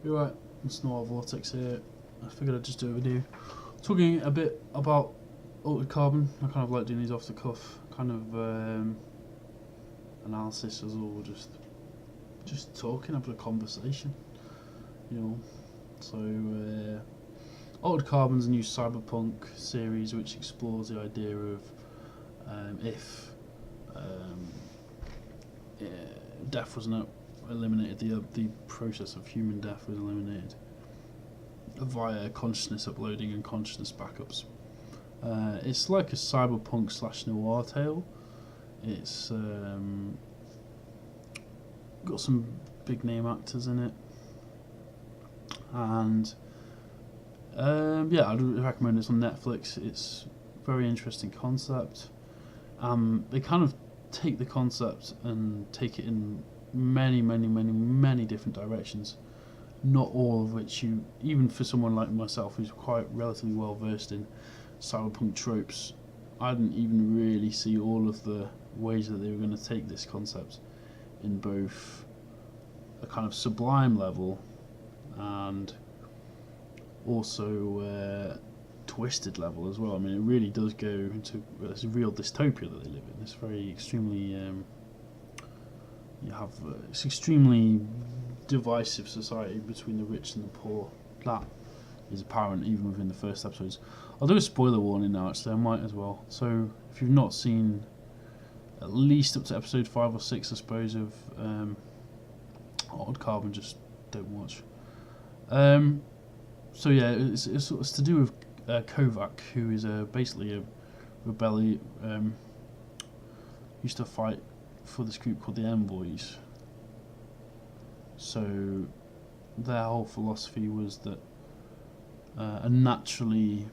You're right, it's Noir Vortex here. I figured I'd just do a video talking a bit about Altered Carbon. I kind of like doing these off the cuff kind of analysis as well, just talking, having a conversation, you know. So Altered Carbon's a new cyberpunk series which explores the idea of if yeah, death was not eliminated, the process of human death was eliminated via consciousness uploading and consciousness backups. It's like a cyberpunk slash noir tale. It's got some big name actors in it, and yeah, I'd recommend this on Netflix. It's a very interesting concept. They kind of take the concept and take it in many different directions, not all of which you, even for someone like myself who's quite relatively well versed in cyberpunk tropes, I didn't even really see all of the ways that they were going to take this concept in both a kind of sublime level and also twisted level as well. I mean, it really does go into it's a real dystopia that they live in. It's very extremely it's extremely divisive society between the rich and the poor. That is apparent even within the first episodes. I'll do a spoiler warning now, actually. I might as well. So if you've not seen at least up to episode 5 or 6, I suppose, of Altered Carbon, just don't watch. So yeah, it's to do with Kovac, who is basically a rebellion. Used to fight for this group called the Envoys. So their whole philosophy was that a naturally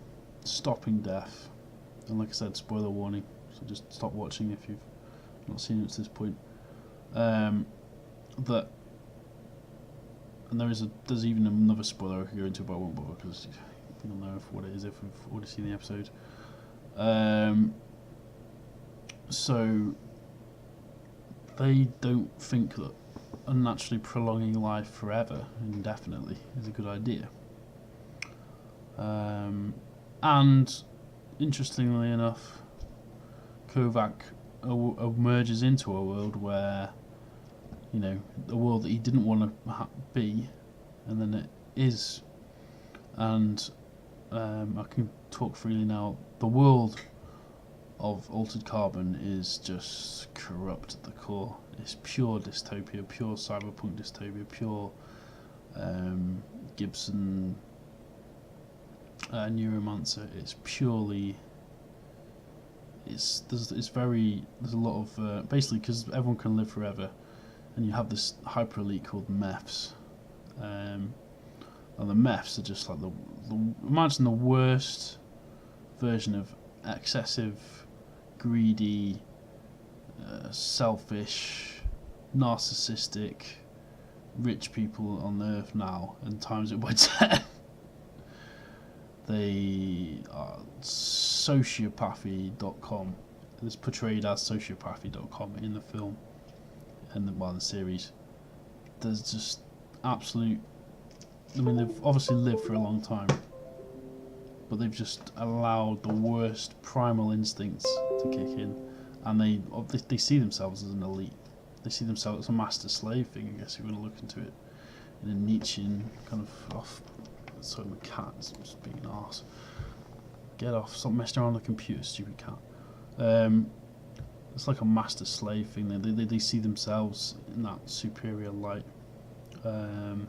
stopping death, and like I said, spoiler warning, so just stop watching if you've not seen it to this point. That, and there's even another spoiler I could go into, but I won't bother because you'll know what it is if you've already seen the episode. So they don't think that unnaturally prolonging life forever, indefinitely, is a good idea. And interestingly enough, Kovac emerges into a world where, you know, a world that he didn't want to be, and then it is. And I can talk freely now. The world of Altered Carbon is just corrupt at the core. It's pure dystopia, pure cyberpunk dystopia, pure Gibson Neuromancer. It's purely. There's a lot of basically, because everyone can live forever, and you have this hyper elite called Meths, and the Meths are just like the imagine the worst version of excessive, greedy, selfish, narcissistic, rich people on Earth now, and times it by 10. They are sociopathy.com. It's portrayed as sociopathy.com in the film and the series. There's just absolute. I mean, they've obviously lived for a long time, but they've just allowed the worst primal instincts to kick in, and they see themselves as an elite. They see themselves as a master-slave thing, I guess, if you want to look into it in a Nietzschean kind of off. Sorry, my cat's just being an arse. Get off! Stop messing around on the computer, stupid cat. It's like a master-slave thing. They see themselves in that superior light. And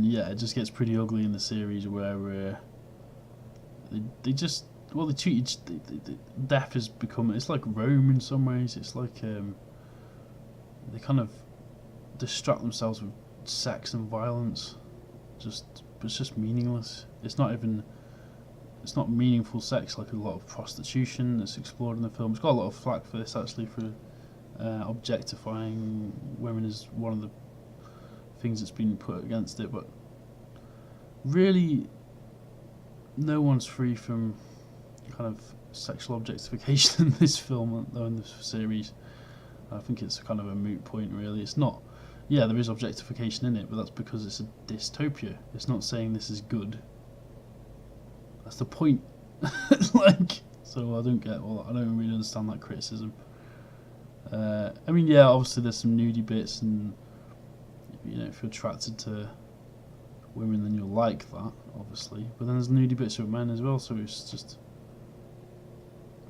yeah, it just gets pretty ugly in the series where they just they treat death has become, it's like Rome in some ways. It's like they kind of distract themselves with sex and violence. It's just meaningless. It's not meaningful sex like a lot of prostitution that's explored in the film. It's got a lot of flack for this, actually, for objectifying women is one of the things that's been put against it, but really no one's free from kind of sexual objectification in this film, though, in this series. I think it's kind of a moot point, really. It's not yeah, there is objectification in it, but that's because it's a dystopia. It's not saying this is good. That's the point. Like, so I don't get. Well, I don't really understand that criticism. I mean, yeah, obviously there's some nudie bits, and if you're attracted to women, then you'll like that, obviously. But then there's nudie bits with men as well, so it's just,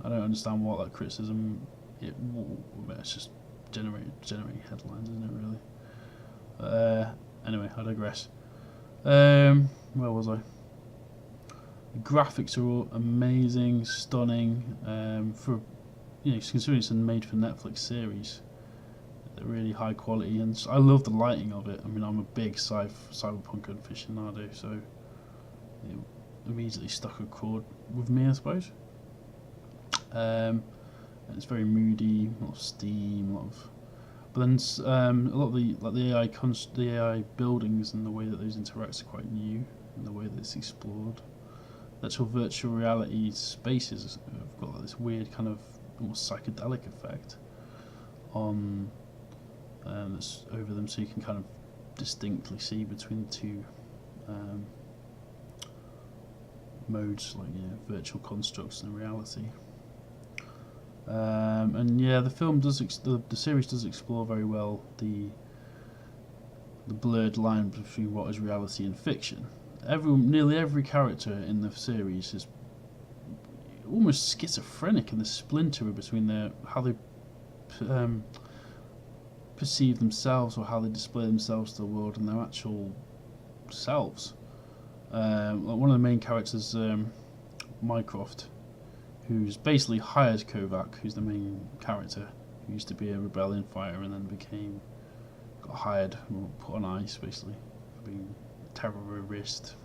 I don't understand what that criticism. It's just generating headlines, isn't it? Really. Anyway, I digress. Where was I? The graphics are all amazing, stunning. For considering it's a made-for-Netflix series, they're really high quality, and I love the lighting of it. I mean, I'm a big cyberpunk aficionado, so it immediately struck a chord with me, I suppose. And it's very moody, a lot of steam, but then a lot of the AI buildings and the way that those interact are quite new, and the way that it's explored. The actual virtual reality spaces have got this weird kind of almost psychedelic effect on that's over them, so you can kind of distinctly see between the two modes, like virtual constructs and reality. And yeah, the film does the series does explore very well the blurred line between what is reality and fiction. Nearly every character in the series is almost schizophrenic in the splinter between how they perceive themselves, or how they display themselves to the world, and their actual selves. Like one of the main characters, Mycroft, who's basically hired Kovac, who's the main character, who used to be a rebellion fighter and then got hired or put on ice, basically, for being terrorist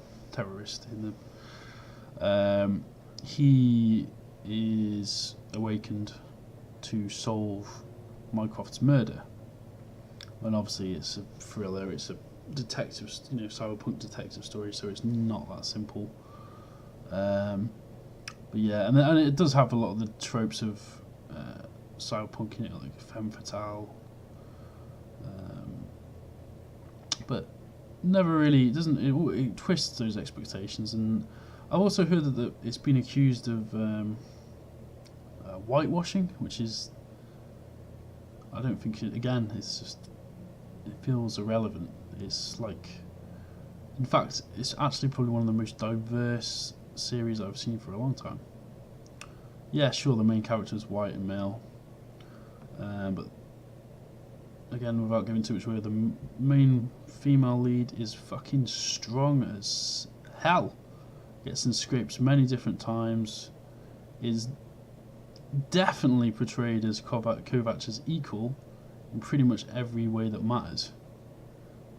in the. He is awakened to solve Mycroft's murder, and obviously it's a thriller. It's a detective, cyberpunk detective story, so it's not that simple. But yeah, and it does have a lot of the tropes of cyberpunk in it, like femme fatale. But never really it twists those expectations. And I've also heard that it's been accused of whitewashing, which is, I don't think it feels irrelevant. It's like, in fact, it's actually probably one of the most diverse series I've seen for a long time. Yeah, sure, the main character is white and male, but again, without giving too much away, the main female lead is fucking strong as hell. Gets in scrapes many different times. Is definitely portrayed as Kovac's equal in pretty much every way that matters.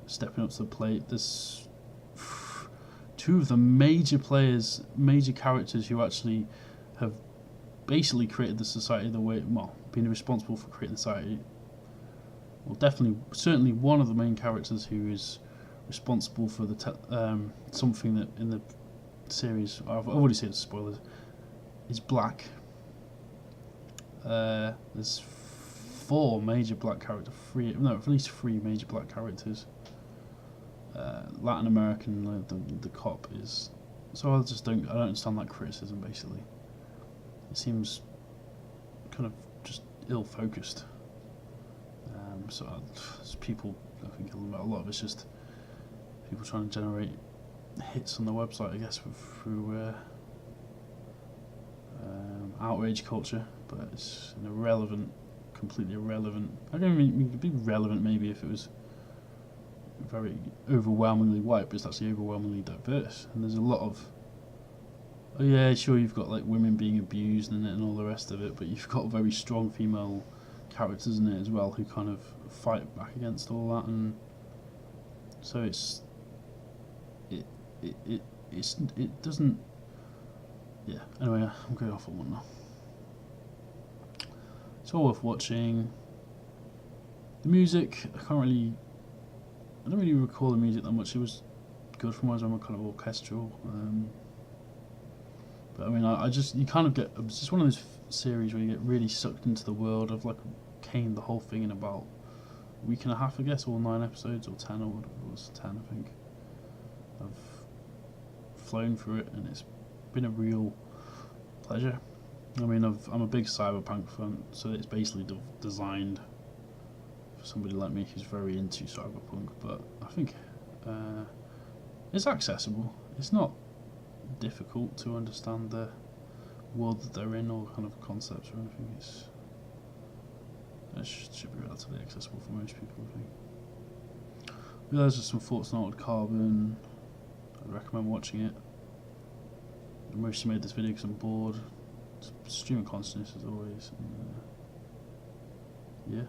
Stepping up to the plate. There's two of the major characters who actually have basically created the society been responsible for creating the society. Well, certainly one of the main characters who is responsible for something that in the series, I've already said spoilers, is black. There's four major black characters, at least three major black characters. Latin American, the cop is. So I don't understand that criticism. Basically, it seems kind of just ill-focused. So people, I think a lot of it's just people trying to generate hits on the website, I guess, through outrage culture, but it's completely irrelevant. I don't mean it could be relevant maybe if it was very overwhelmingly white, but it's actually overwhelmingly diverse, and there's a lot of, oh yeah, sure, you've got like women being abused and all the rest of it, but you've got very strong female characters in it as well who kind of fight back against all that, and so it doesn't. Yeah. Anyway, I'm going off on one now. It's all worth watching. The music, I don't really recall the music that much. It was good from when I was on kind of orchestral. But I mean, you kind of get. It's just one of those series where you get really sucked into the world. I've like caned the whole thing in about week and a half, I guess, all 9 episodes, or 10, or whatever it was, 10 I think. I've flown through it, and it's been a real pleasure. I mean, I'm a big cyberpunk fan, so it's basically designed for somebody like me who's very into cyberpunk, but I think it's accessible. It's not difficult to understand the world that they're in, or kind of concepts or anything. It should be relatively accessible for most people, I think. But those are some thoughts on Altered Carbon. I'd recommend watching it. I mostly made this video because I'm bored. Streaming consciousness as always. And, yeah.